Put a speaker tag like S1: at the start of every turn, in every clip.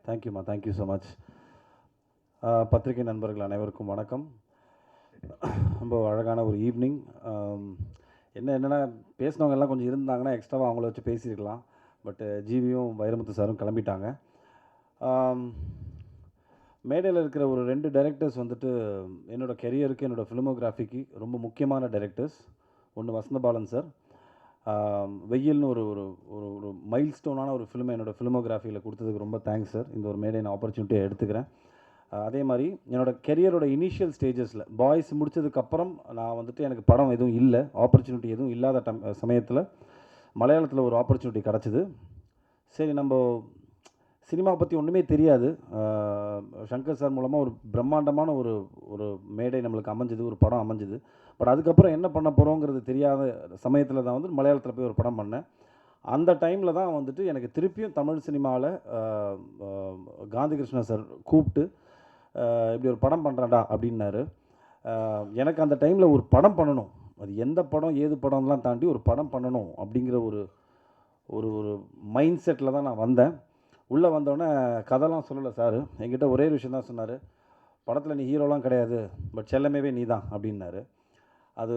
S1: தேங்க்யூம்மா, thank you so much. பத்திரிகை நண்பர்கள் அனைவருக்கும் வணக்கம். ரொம்ப அழகான ஒரு ஈவினிங். என்னென்னா பேசினவங்க எல்லாம் கொஞ்சம் இருந்தாங்கன்னா எக்ஸ்ட்ராவாக அவங்கள வச்சு பேசியிருக்கலாம். பட் ஜிவியும் வைரமுத்து சாரும் கிளம்பிட்டாங்க. மேடையில் இருக்கிற ஒரு 2 டைரக்டர்ஸ் வந்துட்டு என்னோடய கெரியருக்கு, என்னோடய ஃபிலிமோகிராஃபிக்கு ரொம்ப முக்கியமான டைரக்டர்ஸ். ஒன்று வசந்தபாலன் சார், வெயில்னு ஒரு ஒரு ஒரு மைல் ஸ்டோனான ஒரு ஃபிலிமை என்னோடய ஃபிலிமோகிராஃபியில் கொடுத்ததுக்கு ரொம்ப தேங்க்ஸ் சார். இந்த ஒரு மேடை நான் ஆப்பர்ச்சுனிட்டியை எடுத்துக்கிறேன். அதே மாதிரி என்னோடய கெரியரோட இனிஷியல் ஸ்டேஜஸில் பாய்ஸ் முடித்ததுக்கப்புறம் நான் வந்துட்டு எனக்கு படம் எதுவும் இல்லை, ஆப்பர்ச்சுனிட்டி எதுவும் இல்லாத சமயத்தில் மலையாளத்தில் ஒரு ஆப்பர்ச்சுனிட்டி கிடச்சிது. சரி, நம்ம சினிமா பற்றி ஒன்றுமே தெரியாது. சங்கர் சார் மூலமாக ஒரு பிரம்மாண்டமான ஒரு ஒரு மேடை நம்மளுக்கு அமைஞ்சுது, ஒரு படம் அமைஞ்சுது. பட் அதுக்கப்புறம் என்ன பண்ண போகிறோங்கிறது தெரியாத சமயத்தில் தான் வந்து மலையாளத்தில் போய் ஒரு படம் பண்ணேன். அந்த டைமில் தான் வந்துட்டு எனக்கு திருப்பியும் தமிழ் சினிமாவில் காந்தி கிருஷ்ணா சார் கூப்பிட்டு இப்படி ஒரு படம் பண்ணுறேன்டா அப்படின்னாரு. எனக்கு அந்த டைமில் ஒரு படம் பண்ணணும், அது எந்த படம் ஏது படம்லாம் தாண்டி ஒரு படம் பண்ணணும் அப்படிங்கிற ஒரு ஒரு ஒரு மைண்ட் செட்டில் தான் நான் வந்தேன். உள்ளே வந்தோடனே கதைலாம் சொல்லலை சார், என்கிட்ட ஒரே விஷயம் தான் சொன்னார், படத்தில் நீ ஹீரோலாம் கிடையாது, பட் செல்லமேவே நீ தான் அப்படின்னாரு. அது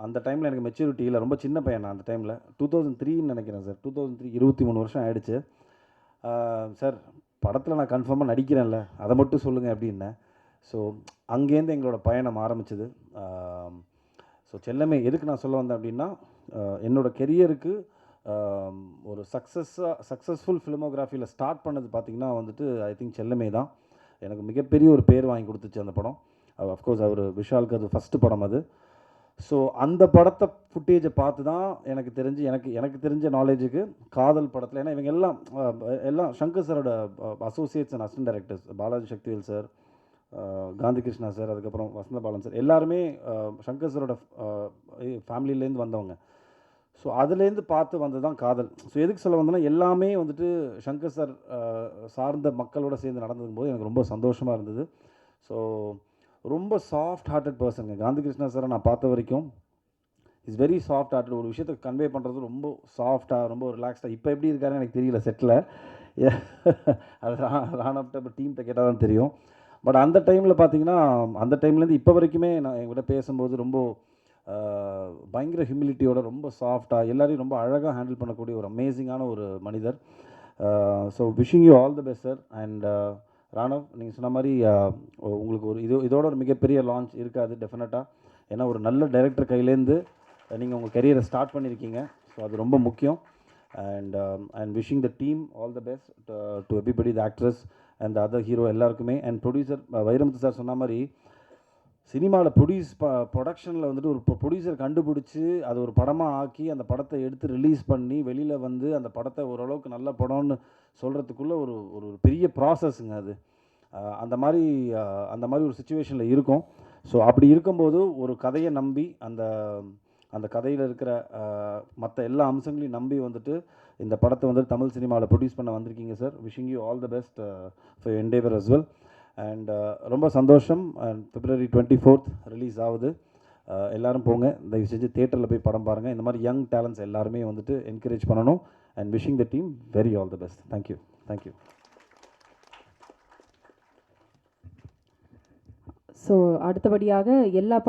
S1: அந்த டைமில் எனக்கு மெச்சூரிட்டி இல்லை, ரொம்ப சின்ன பையன் நான் அந்த டைமில். 2003ன்னு நினைக்கிறேன் சார், 2003, 23 வருஷம் ஆகிடுச்சு. சார் படத்தில் நான் கன்ஃபார்மாக நடிக்கிறேன்ல, அதை மட்டும் சொல்லுங்கள் அப்படின்னேன். ஸோ அங்கேருந்து எங்களோட பயணம் ஆரம்பிச்சது. ஸோ செல்லமே எதுக்கு நான் சொல்ல வந்தேன் அப்படின்னா, என்னோடய கெரியருக்கு ஒரு சக்ஸஸ்ஃபுல் ஃபிலிமோகிராஃபியில் ஸ்டார்ட் பண்ணது பார்த்திங்கன்னா வந்துட்டு ஐ திங்க் செல்லமே தான். எனக்கு மிகப்பெரிய ஒரு பேர் வாங்கி கொடுத்துச்சு அந்த படம். அஃப்கோர்ஸ் அவர் விஷாலுக்கு அது ஃபஸ்ட்டு படம் அது. ஸோ அந்த படத்தை ஃபுட்டேஜை பார்த்து தான் எனக்கு தெரிஞ்ச நாலேஜுக்கு காதல் படத்தில், ஏன்னா இவங்க எல்லாம் சங்கர் சாரோட Associates and assistant directors, Balaji Sakthivel sir, Gandhi Krishna sir, அதுக்கப்புறம் வசந்தபாலன் சார், எல்லாருமே சங்கர் சாரோட ஃபேமிலியிலேருந்து வந்தவங்க. ஸோ அதுலேருந்து பார்த்து வந்தது தான் காதல். ஸோ எதுக்கு சொல்ல வந்தோன்னா, எல்லாமே வந்துட்டு சங்கர் சார் சார்ந்த மக்களோடு சேர்ந்து நடந்ததுக்கும் போது எனக்கு ரொம்ப சந்தோஷமாக இருந்தது. ஸோ ரொம்ப சாஃப்ட் ஹார்ட்டட் பர்சனுங்க காந்தி கிருஷ்ணா சாரை நான் பார்த்த வரைக்கும். Is very soft hearted. ஒரு விஷயத்தை கன்வே பண்ணுறது ரொம்ப சாஃப்டாக, ரொம்ப ரிலாக்ஸ்டாக. இப்போ எப்படி இருக்காருன்னு எனக்கு தெரியல செட்டில், அது ராணப்ட டீம்கிட்ட கேட்டால் தான் தெரியும். பட் அந்த டைமில் பார்த்தீங்கன்னா, அந்த டைம்லேருந்து இப்போ வரைக்குமே நான் என்கிட்ட பேசும்போது ரொம்ப பயங்கர ஹியூமிலிட்டியோட, ரொம்ப சாஃப்டாக, எல்லாரையும் ரொம்ப அழகாக ஹேண்டில் பண்ணக்கூடிய ஒரு அமேசிங்கான ஒரு மனிதர். So wishing you all the best sir. And Raanav, நீங்கள் சொன்ன மாதிரி உங்களுக்கு ஒரு இதோட ஒரு மிகப்பெரிய லான்ச் இருக்காது டெஃபினட்டாக. ஏன்னா ஒரு நல்ல டைரக்டர் கையிலேருந்து நீங்கள் உங்கள் கெரியரை ஸ்டார்ட் பண்ணியிருக்கீங்க. ஸோ அது ரொம்ப முக்கியம். And wishing the team all the best to everybody, the actress and the other hero எல்லாருக்குமே. அண்ட் ப்ரொடியூசர் வைரமுத்து சார் சொன்ன மாதிரி, சினிமாவில் ப்ரொடக்ஷனில் வந்துட்டு ஒரு ப்ரொடியூசர் கண்டுபிடிச்சி அதை ஒரு படமாக ஆக்கி அந்த படத்தை எடுத்து ரிலீஸ் பண்ணி வெளியில் வந்து அந்த படத்தை ஓரளவுக்கு நல்ல படம்னு சொல்கிறதுக்குள்ளே ஒரு ஒரு பெரிய ப்ராசஸ்ங்க அது. அந்த மாதிரி ஒரு சுச்சுவேஷனில் இருக்கும். ஸோ அப்படி இருக்கும்போது ஒரு கதையை நம்பி அந்த கதையில் இருக்கிற மற்ற எல்லா அம்சங்களையும் நம்பி வந்துட்டு இந்த படத்தை வந்துட்டு தமிழ் சினிமாவில் ப்ரொடியூஸ் பண்ண வந்திருக்கீங்க sir. Wishing you all the best for endeavour as well. And ரொம்ப சந்தோஷம். அண்ட் February 24th ரிலீஸ் ஆகுது. எல்லோரும் போங்க, தயவு செஞ்சு தியேட்டரில் போய் படம் பாருங்கள். இந்த மாதிரி யங் டேலண்ட்ஸ் எல்லாருமே வந்துட்டு என்கரேஜ் பண்ணணும். And wishing the team very all the best. Thank you. Thank you.
S2: So அடுத்தபடியாக எல்லா